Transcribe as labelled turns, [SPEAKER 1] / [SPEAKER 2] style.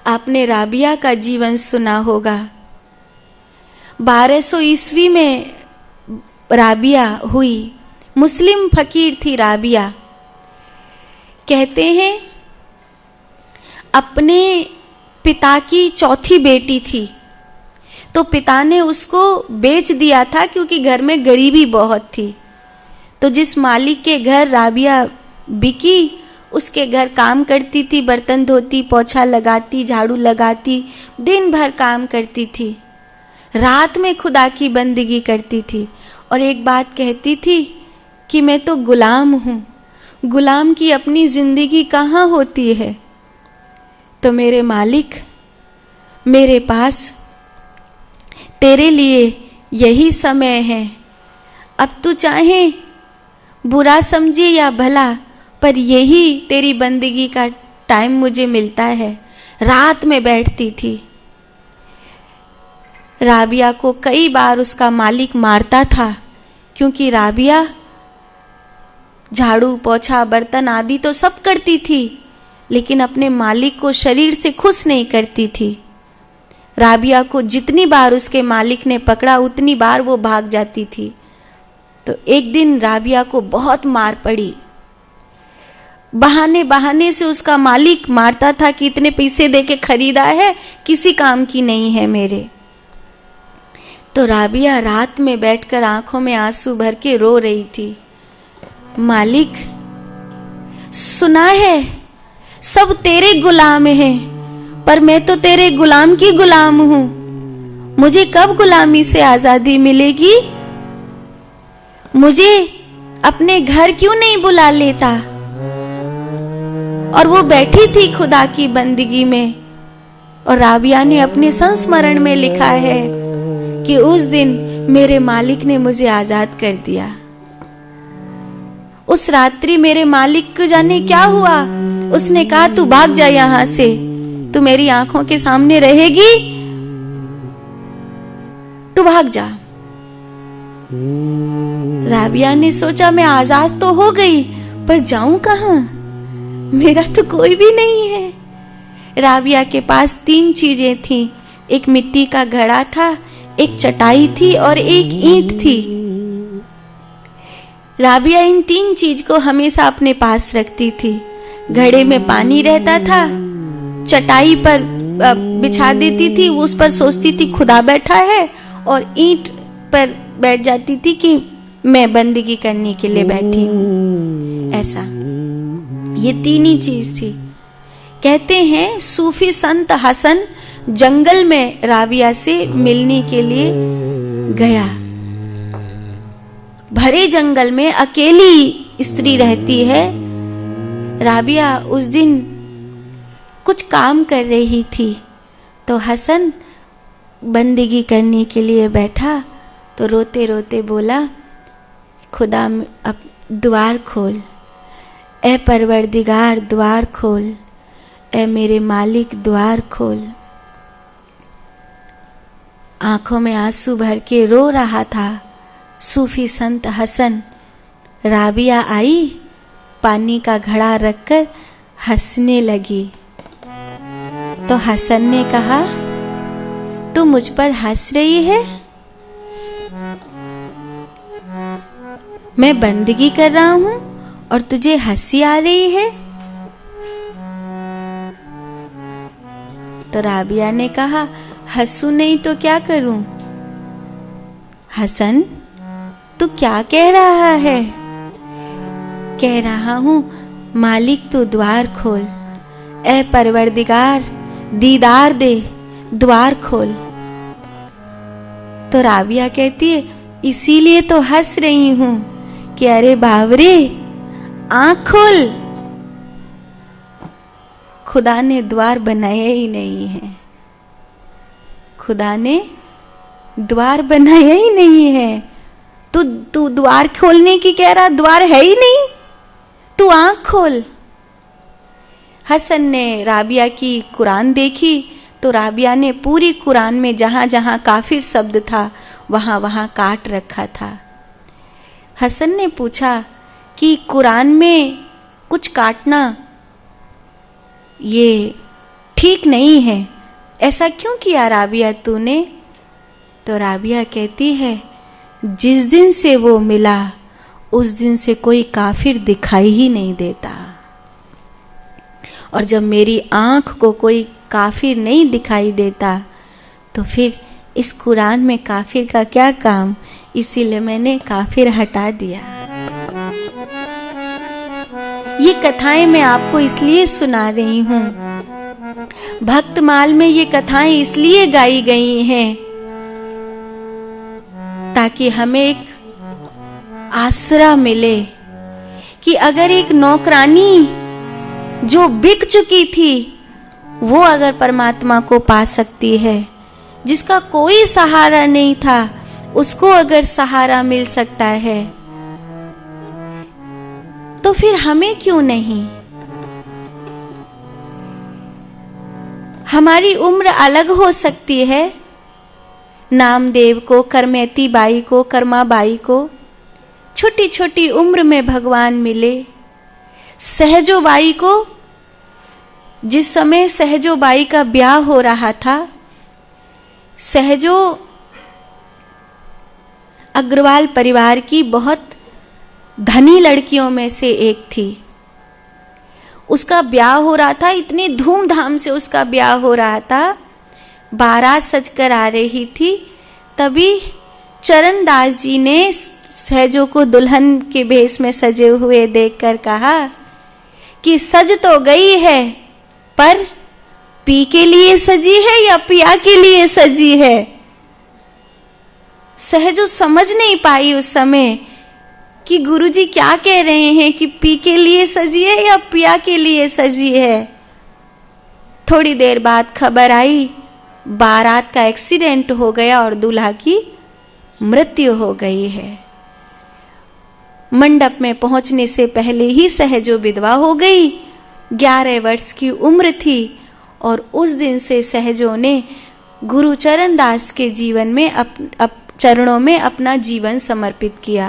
[SPEAKER 1] आपने राबिया का जीवन सुना होगा। 1200 ईस्वी में राबिया हुई, मुस्लिम फकीर थी राबिया। कहते हैं अपने पिता की चौथी बेटी थी, तो पिता ने उसको बेच दिया था क्योंकि घर में गरीबी बहुत थी। तो जिस मालिक के घर राबिया बिकी, उसके घर काम करती थी, बर्तन धोती, पोछा लगाती, झाड़ू लगाती, दिन भर काम करती थी, रात में खुदा की बंदगी करती थी। और एक बात कहती थी कि मैं तो गुलाम हूँ, गुलाम की अपनी जिंदगी कहाँ होती है। तो मेरे मालिक, मेरे पास तेरे लिए यही समय है, अब तू चाहे बुरा समझे या भला, पर यही तेरी बंदगी का टाइम मुझे मिलता है। रात में बैठती थी। राबिया को कई बार उसका मालिक मारता था, क्योंकि राबिया झाड़ू पोछा बर्तन आदि तो सब करती थी, लेकिन अपने मालिक को शरीर से खुश नहीं करती थी। राबिया को जितनी बार उसके मालिक ने पकड़ा, उतनी बार वो भाग जाती थी। तो एक दिन राबिया को बहुत मार पड़ी। बहाने बहाने से उसका मालिक मारता था कि इतने पैसे देके खरीदा है, किसी काम की नहीं है मेरे। तो राबिया रात में बैठकर आंखों में आंसू भर के रो रही थी, मालिक सुना है सब तेरे गुलाम हैं, पर मैं तो तेरे गुलाम की गुलाम हूं, मुझे कब गुलामी से आजादी मिलेगी? मुझे अपने घर क्यों नहीं बुला लेता? और वो बैठी थी खुदा की बंदगी में। और राबिया ने अपने संस्मरण में लिखा है कि उस दिन मेरे मालिक ने मुझे आजाद कर दिया। उस रात्रि मेरे मालिक को जाने क्या हुआ, उसने कहा तू भाग जा यहां से, तू मेरी आंखों के सामने रहेगी, तू भाग जा। राबिया ने सोचा मैं आजाद तो हो गई, पर जाऊं कहां, मेरा तो कोई भी नहीं है। राबिया के पास 3 चीजें थी, एक मिट्टी का घड़ा था, एक चटाई थी और एक ईंट थी। राबिया इन 3 चीज को हमेशा अपने पास रखती थी। घड़े में पानी रहता था, चटाई पर बिछा देती थी, उस पर सोचती थी खुदा बैठा है, और ईंट पर बैठ जाती थी कि मैं बंदगी करने के लिए बैठी हूं। ऐसा ये 3 ही चीज थी। कहते हैं सूफी संत हसन जंगल में राबिया से मिलने के लिए गया। भरे जंगल में अकेली स्त्री रहती है। राबिया उस दिन कुछ काम कर रही थी, तो हसन बंदगी करने के लिए बैठा, तो रोते रोते बोला, खुदा अब द्वार खोल, ए परवरदिगार द्वार खोल, ए मेरे मालिक द्वार खोल। आंखों में आंसू भर के रो रहा था सूफी संत हसन। राबिया आई, पानी का घड़ा रखकर हंसने लगी। तो हसन ने कहा, तू मुझ पर हंस रही है? मैं बंदगी कर रहा हूं और तुझे हंसी आ रही है? तो राबिया ने कहा, हंसू नहीं तो क्या करूं? हसन, तू क्या कह रहा है? कह रहा हूं, मालिक तू द्वार खोल, ए परवरदिगार दीदार दे, द्वार खोल। तो राबिया कहती है, इसीलिए तो हंस रही हूं कि अरे बावरे आंख खोल, खुदा ने द्वार बनाया ही नहीं है, खुदा ने द्वार बनाया ही नहीं है। तू द्वार खोलने की कह रहा, द्वार है ही नहीं, तू आंख खोल। हसन ने राबिया की कुरान देखी, तो राबिया ने पूरी कुरान में जहां जहां काफिर शब्द था वहां वहां काट रखा था। हसन ने पूछा कि कुरान में कुछ काटना ये ठीक नहीं है, ऐसा क्यों किया राबिया तूने? तो राबिया कहती है, जिस दिन से वो मिला उस दिन से कोई काफिर दिखाई ही नहीं देता, और जब मेरी आंख को कोई काफिर नहीं दिखाई देता तो फिर इस कुरान में काफिर का क्या काम, इसीलिए मैंने काफिर हटा दिया। ये कथाएं मैं आपको इसलिए सुना रही हूं, भक्तमाल में ये कथाएं इसलिए गाई गई हैं ताकि हमें एक आसरा मिले कि अगर एक नौकरानी जो बिक चुकी थी वो अगर परमात्मा को पा सकती है, जिसका कोई सहारा नहीं था उसको अगर सहारा मिल सकता है, तो फिर हमें क्यों नहीं? हमारी उम्र अलग हो सकती है, नामदेव को, करमेती बाई को, कर्मा बाई को छोटी छोटी उम्र में भगवान मिले। सहजो बाई को, जिस समय सहजो बाई का ब्याह हो रहा था, सहजो अग्रवाल परिवार की बहुत धनी लड़कियों में से एक थी। उसका ब्याह हो रहा था, इतनी धूमधाम से उसका ब्याह हो रहा था, बारात सजकर आ रही थी। तभी चरणदास जी ने सहजो को दुल्हन के भेष में सजे हुए देखकर कहा कि सज तो गई है पर पी के लिए सजी है या पिया के लिए सजी है? सहजो समझ नहीं पाई उस समय कि गुरुजी क्या कह रहे हैं कि पी के लिए सजी है या पिया के लिए सजी है। थोड़ी देर बाद खबर आई, बारात का एक्सीडेंट हो गया और दूल्हा की मृत्यु हो गई है। मंडप में पहुंचने से पहले ही सहजो विधवा हो गई। 11 वर्ष की उम्र थी और उस दिन से सहजो ने गुरु चरणदास के जीवन में चरणों में अपना जीवन समर्पित किया।